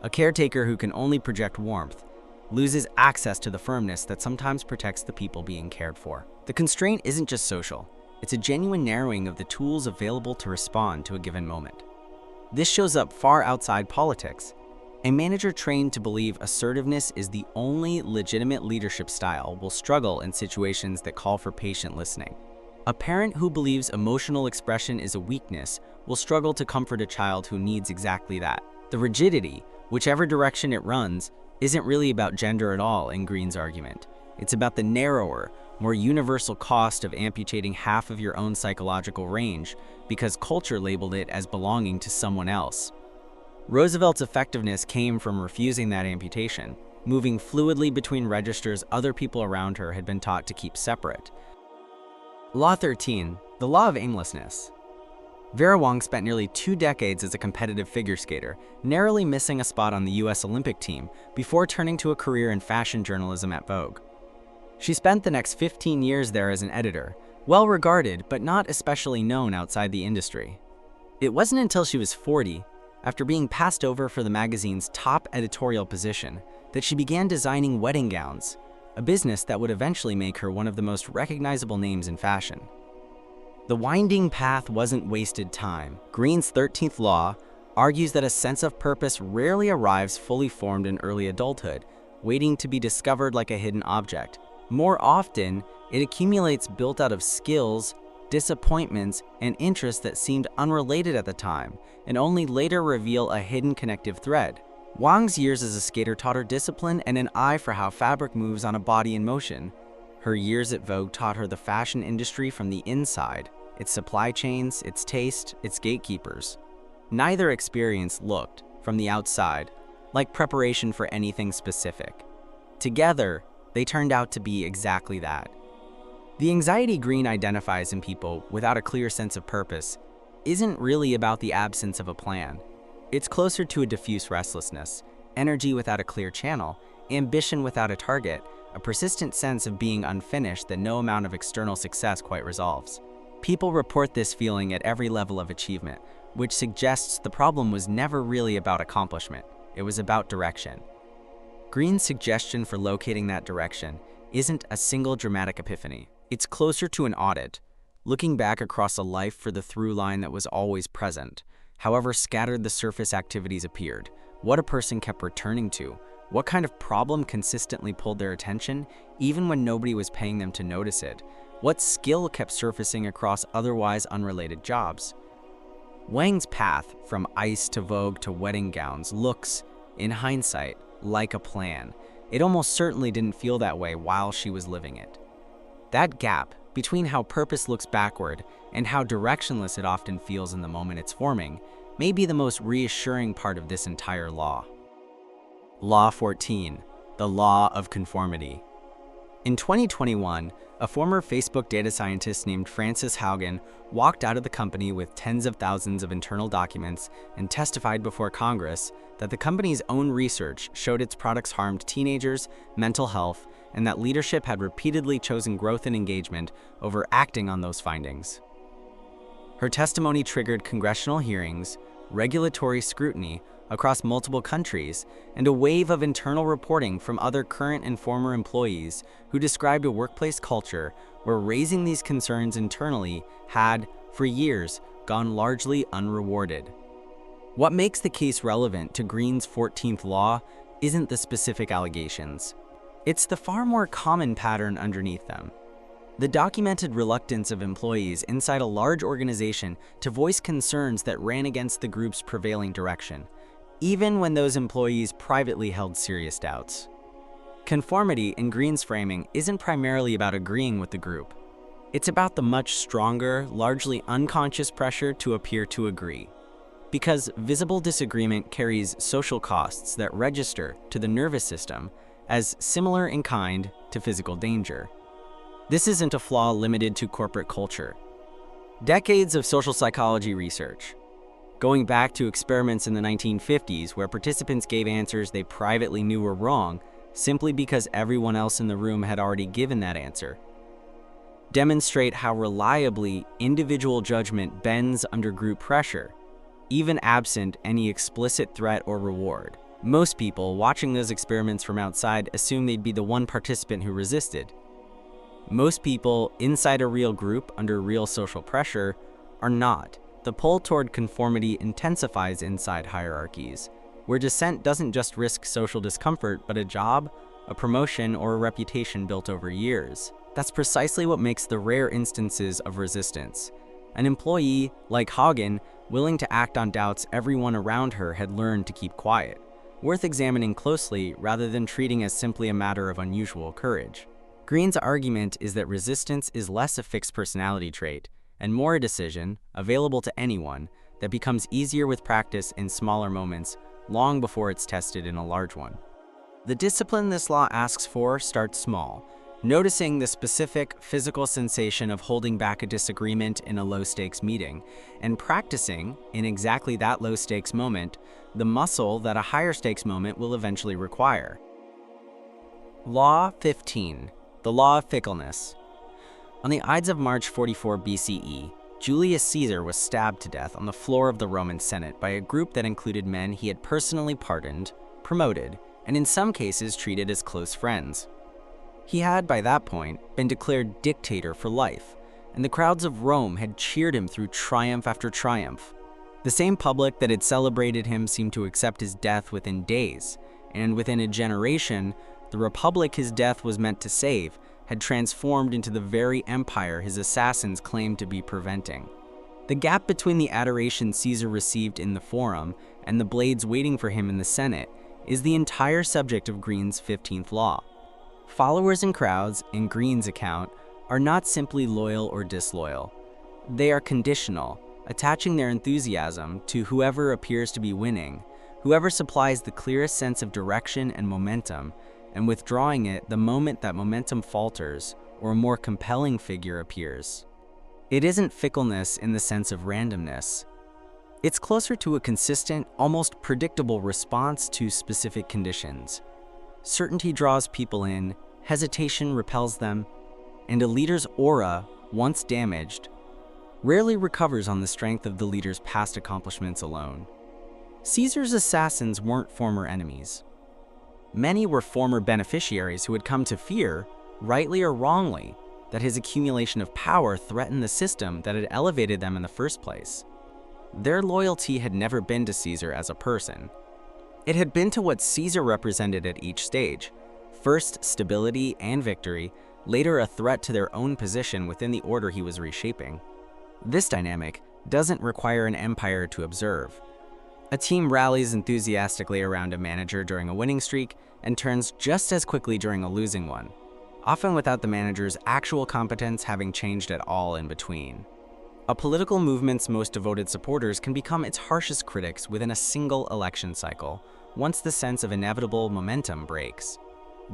Speaker 1: A caretaker who can only project warmth loses access to the firmness that sometimes protects the people being cared for. The constraint isn't just social, it's a genuine narrowing of the tools available to respond to a given moment. This shows up far outside politics. A manager trained to believe assertiveness is the only legitimate leadership style will struggle in situations that call for patient listening. A parent who believes emotional expression is a weakness will struggle to comfort a child who needs exactly that. The rigidity, whichever direction it runs, isn't really about gender at all in Greene's argument. It's about the narrower, more universal cost of amputating half of your own psychological range because culture labeled it as belonging to someone else. Roosevelt's effectiveness came from refusing that amputation, moving fluidly between registers other people around her had been taught to keep separate. Law 13, the law of aimlessness. Vera Wang spent nearly 2 decades as a competitive figure skater, narrowly missing a spot on the US Olympic team before turning to a career in fashion journalism at Vogue. She spent the next 15 years there as an editor, well regarded but not especially known outside the industry. It wasn't until she was 40, after being passed over for the magazine's top editorial position, that she began designing wedding gowns, a business that would eventually make her one of the most recognizable names in fashion. The winding path wasn't wasted time. Greene's 13th law argues that a sense of purpose rarely arrives fully formed in early adulthood, waiting to be discovered like a hidden object. More often, it accumulates built out of skills, disappointments, and interests that seemed unrelated at the time, and only later reveal a hidden connective thread. Wang's years as a skater taught her discipline and an eye for how fabric moves on a body in motion. Her years at Vogue taught her the fashion industry from the inside, its supply chains, its taste, its gatekeepers. Neither experience looked, from the outside, like preparation for anything specific. Together, they turned out to be exactly that. The anxiety Greene identifies in people without a clear sense of purpose isn't really about the absence of a plan. It's closer to a diffuse restlessness, energy without a clear channel, ambition without a target, a persistent sense of being unfinished that no amount of external success quite resolves. People report this feeling at every level of achievement, which suggests the problem was never really about accomplishment. It was about direction. Greene's suggestion for locating that direction isn't a single dramatic epiphany. It's closer to an audit, looking back across a life for the through line that was always present, however scattered the surface activities appeared, what a person kept returning to, what kind of problem consistently pulled their attention, even when nobody was paying them to notice it, what skill kept surfacing across otherwise unrelated jobs. Wang's path from ice to Vogue to wedding gowns looks, in hindsight, like a plan. It almost certainly didn't feel that way while she was living it. That gap between how purpose looks backward and how directionless it often feels in the moment it's forming may be the most reassuring part of this entire law. Law 14, the law of conformity. In 2021, a former Facebook data scientist named Frances Haugen walked out of the company with tens of thousands of internal documents and testified before Congress that the company's own research showed its products harmed teenagers, mental health, and that leadership had repeatedly chosen growth and engagement over acting on those findings. Her testimony triggered congressional hearings, regulatory scrutiny across multiple countries, and a wave of internal reporting from other current and former employees who described a workplace culture where raising these concerns internally had, for years, gone largely unrewarded. What makes the case relevant to Greene's 14th law isn't the specific allegations. It's the far more common pattern underneath them. The documented reluctance of employees inside a large organization to voice concerns that ran against the group's prevailing direction, even when those employees privately held serious doubts. Conformity in Greene's framing isn't primarily about agreeing with the group. It's about the much stronger, largely unconscious pressure to appear to agree. Because visible disagreement carries social costs that register to the nervous system as similar in kind to physical danger. This isn't a flaw limited to corporate culture. Decades of social psychology research, going back to experiments in the 1950s where participants gave answers they privately knew were wrong simply because everyone else in the room had already given that answer, demonstrate how reliably individual judgment bends under group pressure, even absent any explicit threat or reward. Most people watching those experiments from outside assume they'd be the one participant who resisted. Most people inside a real group under real social pressure are not. The pull toward conformity intensifies inside hierarchies, where dissent doesn't just risk social discomfort, but a job, a promotion, or a reputation built over years. That's precisely what makes the rare instances of resistance. An employee, like Haugen, willing to act on doubts everyone around her had learned to keep quiet, worth examining closely rather than treating as simply a matter of unusual courage. Greene's argument is that resistance is less a fixed personality trait and more a decision, available to anyone, that becomes easier with practice in smaller moments long before it's tested in a large one. The discipline this law asks for starts small, noticing the specific physical sensation of holding back a disagreement in a low-stakes meeting, and practicing, in exactly that low-stakes moment, the muscle that a higher-stakes moment will eventually require. Law 15. The Law of Fickleness. On the Ides of March 44 BCE, Julius Caesar was stabbed to death on the floor of the Roman Senate by a group that included men he had personally pardoned, promoted, and in some cases treated as close friends. He had, by that point, been declared dictator for life, and the crowds of Rome had cheered him through triumph after triumph. The same public that had celebrated him seemed to accept his death within days, and within a generation, the republic his death was meant to save had transformed into the very empire his assassins claimed to be preventing. The gap between the adoration Caesar received in the Forum and the blades waiting for him in the Senate is the entire subject of Greene's 15th law. Followers and crowds, in Greene's account, are not simply loyal or disloyal. They are conditional, attaching their enthusiasm to whoever appears to be winning, whoever supplies the clearest sense of direction and momentum, and withdrawing it the moment that momentum falters or a more compelling figure appears. It isn't fickleness in the sense of randomness. It's closer to a consistent, almost predictable response to specific conditions. Certainty draws people in, hesitation repels them, and a leader's aura, once damaged, rarely recovers on the strength of the leader's past accomplishments alone. Caesar's assassins weren't former enemies. Many were former beneficiaries who had come to fear, rightly or wrongly, that his accumulation of power threatened the system that had elevated them in the first place. Their loyalty had never been to Caesar as a person. It had been to what Caesar represented at each stage, first stability and victory, later a threat to their own position within the order he was reshaping. This dynamic doesn't require an empire to observe. A team rallies enthusiastically around a manager during a winning streak and turns just as quickly during a losing one, often without the manager's actual competence having changed at all in between. A political movement's most devoted supporters can become its harshest critics within a single election cycle, once the sense of inevitable momentum breaks.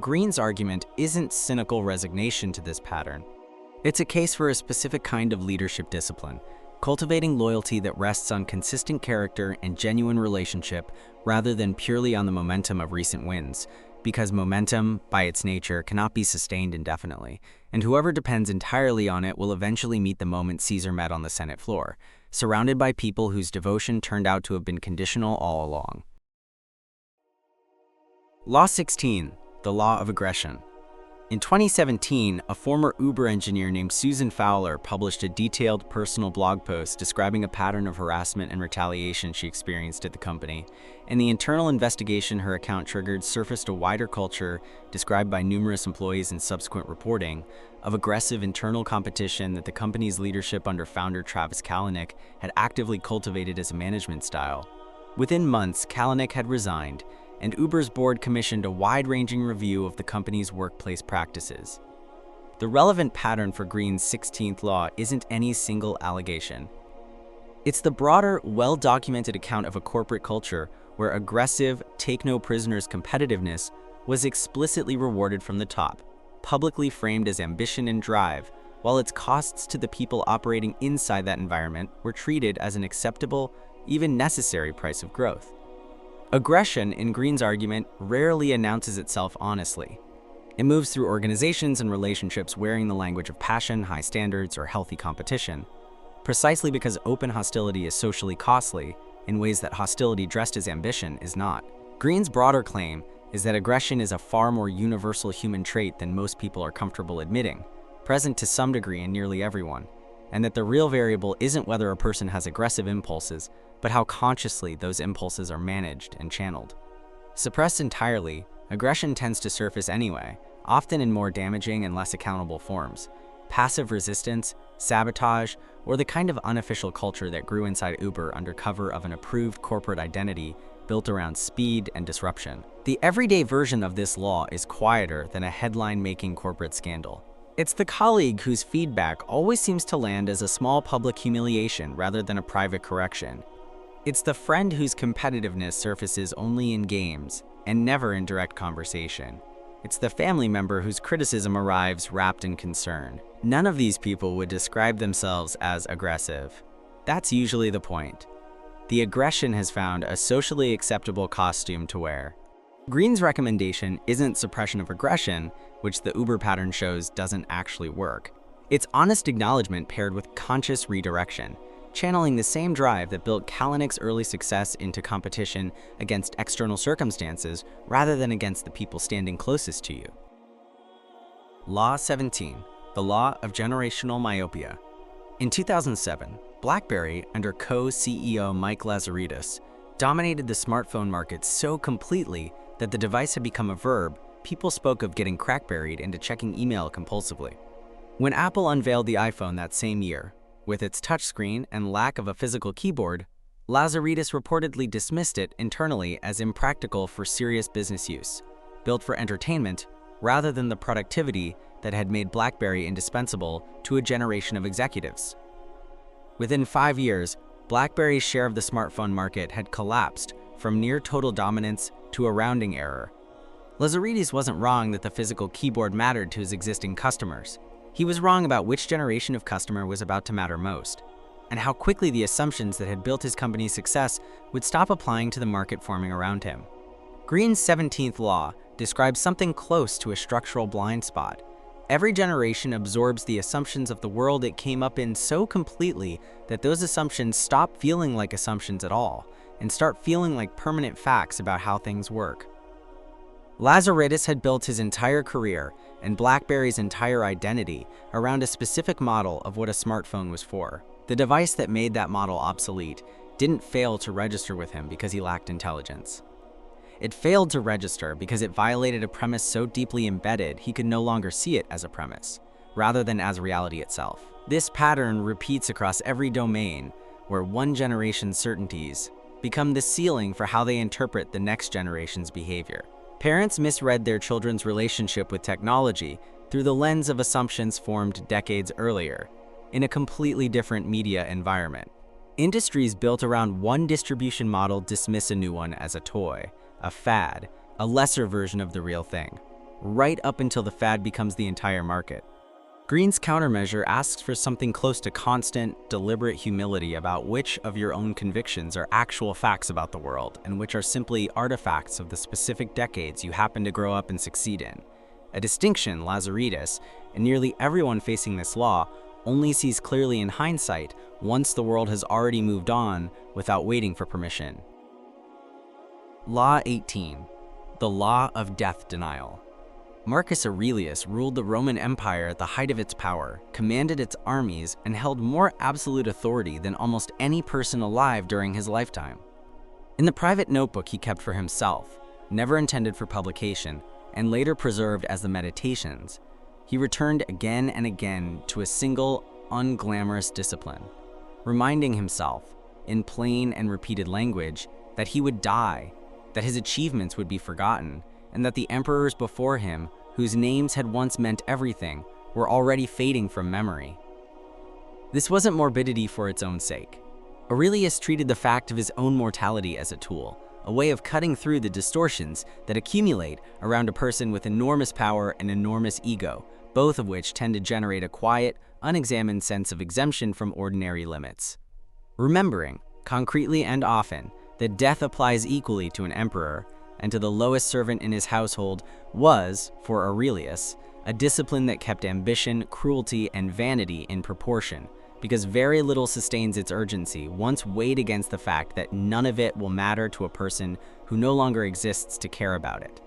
Speaker 1: Greene's argument isn't cynical resignation to this pattern. It's a case for a specific kind of leadership discipline, cultivating loyalty that rests on consistent character and genuine relationship rather than purely on the momentum of recent wins, because momentum, by its nature, cannot be sustained indefinitely, and whoever depends entirely on it will eventually meet the moment Caesar met on the Senate floor, surrounded by people whose devotion turned out to have been conditional all along. Law 16. The Law of Aggression. In 2017, a former Uber engineer named Susan Fowler published a detailed personal blog post describing a pattern of harassment and retaliation she experienced at the company, and the internal investigation her account triggered surfaced a wider culture, described by numerous employees in subsequent reporting, of aggressive internal competition that the company's leadership under founder Travis Kalanick had actively cultivated as a management style. Within months, Kalanick had resigned, and Uber's board commissioned a wide-ranging review of the company's workplace practices. The relevant pattern for Greene's 16th law isn't any single allegation. It's the broader, well-documented account of a corporate culture where aggressive, take-no-prisoners competitiveness was explicitly rewarded from the top, publicly framed as ambition and drive, while its costs to the people operating inside that environment were treated as an acceptable, even necessary price of growth. Aggression, in Greene's argument, rarely announces itself honestly. It moves through organizations and relationships wearing the language of passion, high standards, or healthy competition, precisely because open hostility is socially costly in ways that hostility dressed as ambition is not. Greene's broader claim is that aggression is a far more universal human trait than most people are comfortable admitting, present to some degree in nearly everyone, and that the real variable isn't whether a person has aggressive impulses, but how consciously those impulses are managed and channeled. Suppressed entirely, aggression tends to surface anyway, often in more damaging and less accountable forms. Passive resistance, sabotage, or the kind of unofficial culture that grew inside Uber under cover of an approved corporate identity built around speed and disruption. The everyday version of this law is quieter than a headline-making corporate scandal. It's the colleague whose feedback always seems to land as a small public humiliation rather than a private correction. It's the friend whose competitiveness surfaces only in games and never in direct conversation. It's the family member whose criticism arrives wrapped in concern. None of these people would describe themselves as aggressive. That's usually the point. The aggression has found a socially acceptable costume to wear. Greene's recommendation isn't suppression of aggression, which the Uber pattern shows doesn't actually work. It's honest acknowledgement paired with conscious redirection, channeling the same drive that built Kalanick's early success into competition against external circumstances rather than against the people standing closest to you. Law 17, the law of generational myopia. In 2007, BlackBerry, under co-CEO Mike Lazaridis, dominated the smartphone market so completely that the device had become a verb. People spoke of getting crackberried into checking email compulsively. When Apple unveiled the iPhone that same year, with its touchscreen and lack of a physical keyboard, Lazaridis reportedly dismissed it internally as impractical for serious business use, built for entertainment rather than the productivity that had made BlackBerry indispensable to a generation of executives. Within 5 years, BlackBerry's share of the smartphone market had collapsed from near total dominance to a rounding error. Lazaridis wasn't wrong that the physical keyboard mattered to his existing customers. He was wrong about which generation of customer was about to matter most, and how quickly the assumptions that had built his company's success would stop applying to the market forming around him. Greene's 17th law describes something close to a structural blind spot. Every generation absorbs the assumptions of the world it came up in so completely that those assumptions stop feeling like assumptions at all and start feeling like permanent facts about how things work. Lazaridis had built his entire career and BlackBerry's entire identity around a specific model of what a smartphone was for. The device that made that model obsolete didn't fail to register with him because he lacked intelligence. It failed to register because it violated a premise so deeply embedded he could no longer see it as a premise, rather than as reality itself. This pattern repeats across every domain where one generation's certainties become the ceiling for how they interpret the next generation's behavior. Parents misread their children's relationship with technology through the lens of assumptions formed decades earlier, in a completely different media environment. Industries built around one distribution model dismiss a new one as a toy, a fad, a lesser version of the real thing, right up until the fad becomes the entire market. Greene's countermeasure asks for something close to constant, deliberate humility about which of your own convictions are actual facts about the world and which are simply artifacts of the specific decades you happen to grow up and succeed in. A distinction Lazaridis, and nearly everyone facing this law, only sees clearly in hindsight once the world has already moved on without waiting for permission. Law 18, the law of death denial. Marcus Aurelius ruled the Roman Empire at the height of its power, commanded its armies, and held more absolute authority than almost any person alive during his lifetime. In the private notebook he kept for himself, never intended for publication, and later preserved as the Meditations, he returned again and again to a single, unglamorous discipline, reminding himself, in plain and repeated language, that he would die, that his achievements would be forgotten, and that the emperors before him, whose names had once meant everything, were already fading from memory. This wasn't morbidity for its own sake. Aurelius treated the fact of his own mortality as a tool, a way of cutting through the distortions that accumulate around a person with enormous power and enormous ego, both of which tend to generate a quiet, unexamined sense of exemption from ordinary limits. Remembering, concretely and often, that death applies equally to an emperor and to the lowest servant in his household was, for Aurelius, a discipline that kept ambition, cruelty, and vanity in proportion, because very little sustains its urgency once weighed against the fact that none of it will matter to a person who no longer exists to care about it.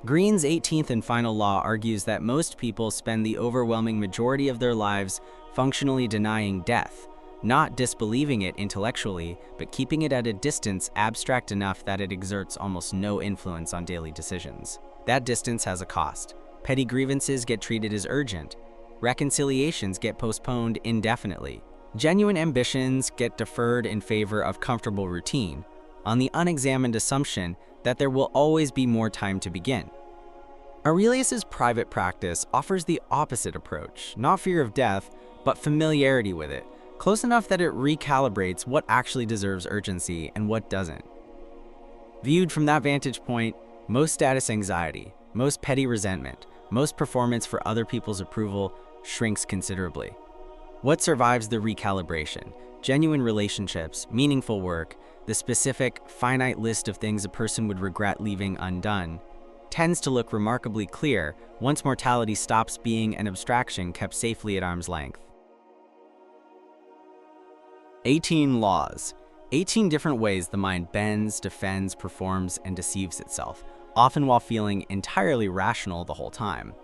Speaker 1: Greene's 18th and final law argues that most people spend the overwhelming majority of their lives functionally denying death, not disbelieving it intellectually, but keeping it at a distance abstract enough that it exerts almost no influence on daily decisions. That distance has a cost. Petty grievances get treated as urgent. Reconciliations get postponed indefinitely. Genuine ambitions get deferred in favor of comfortable routine, on the unexamined assumption that there will always be more time to begin. Aurelius's private practice offers the opposite approach, not fear of death, but familiarity with it, close enough that it recalibrates what actually deserves urgency and what doesn't. Viewed from that vantage point, most status anxiety, most petty resentment, most performance for other people's approval shrinks considerably. What survives the recalibration? Genuine relationships, meaningful work, the specific, finite list of things a person would regret leaving undone, tends to look remarkably clear once mortality stops being an abstraction kept safely at arm's length. 18 laws. 18 different ways the mind bends, defends, performs, and deceives itself, often while feeling entirely rational the whole time.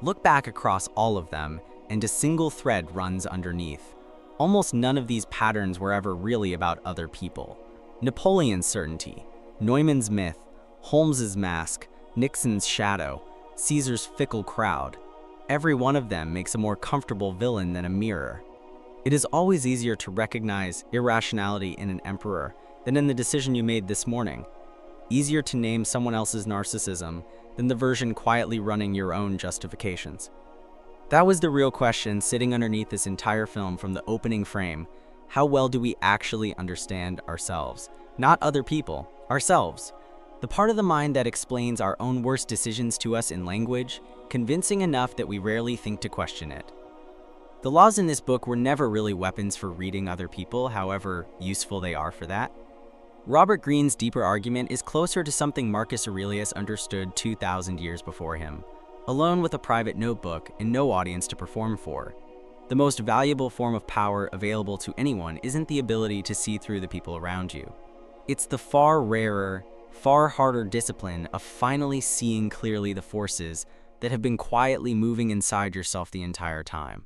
Speaker 1: Look back across all of them, and a single thread runs underneath. Almost none of these patterns were ever really about other people. Napoleon's certainty, Neumann's myth, Holmes's mask, Nixon's shadow, Caesar's fickle crowd. Every one of them makes a more comfortable villain than a mirror. It is always easier to recognize irrationality in an emperor than in the decision you made this morning. Easier to name someone else's narcissism than the version quietly running your own justifications. That was the real question sitting underneath this entire film from the opening frame. How well do we actually understand ourselves? Not other people, ourselves. The part of the mind that explains our own worst decisions to us in language, convincing enough that we rarely think to question it. The laws in this book were never really weapons for reading other people, however useful they are for that. Robert Greene's deeper argument is closer to something Marcus Aurelius understood 2,000 years before him, alone with a private notebook and no audience to perform for. The most valuable form of power available to anyone isn't the ability to see through the people around you. It's the far rarer, far harder discipline of finally seeing clearly the forces that have been quietly moving inside yourself the entire time.